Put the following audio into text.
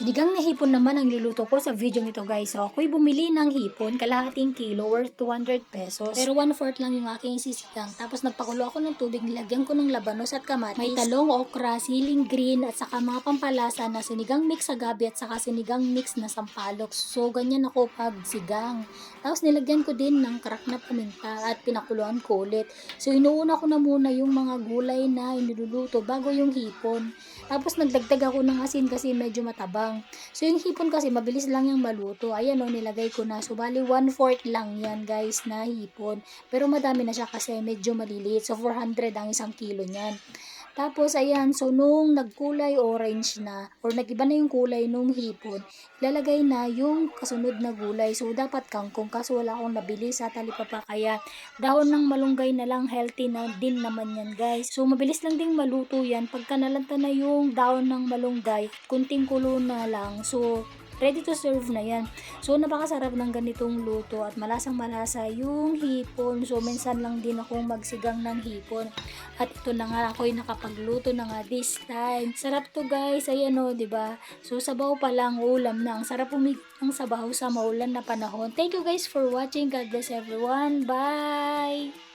Sinigang na hipon naman ang niluluto ko sa video nito guys. So ako'y bumili ng hipon, kalahating kilo worth 200 pesos. Pero 1/4 lang yung aking sisigang. Tapos nagpakulo ako ng tubig, nilagyan ko ng labanos at kamatis. May talong, okra, siling green at saka mga pampalasa na sinigang mix sa gabi at saka sinigang mix na sampalok. So ganyan ako pag sigang. Tapos nilagyan ko din ng crack na paminta at pinakuluan ko ulit. So inuuna ko na muna yung mga gulay na iniluluto bago yung hipon. Tapos nagdagdag ako ng asin kasi medyo matabang. So yung hipon kasi mabilis lang yung maluto. Ayan o, nilagay ko na. So bali 1/4 lang yan guys na hipon. Pero madami na siya kasi medyo maliliit. So 400 ang isang kilo niyan. Tapos ayan, so nung nagkulay orange na or nagiba na yung kulay nung hipon, ilalagay na yung kasunod na gulay. So dapat kangkong kaso wala akong nabili sa talipapa kaya dahon ng malunggay na lang, healthy na din naman yan guys. So mabilis lang ding maluto yan pagka nalanta na yung dahon ng malunggay, kunting kulo na lang. So ready to serve na yan. So napakasarap ng ganitong luto at malasang malasa yung hipon. So minsan lang din akong magsigang ng hipon. At ito na nga ako'y nakapagluto na nga this time. Sarap to guys. Ayan o, diba? So sabaw pa lang, ulam na. Ang sarap ang sabaw sa maulan na panahon. Thank you guys for watching. God bless everyone. Bye!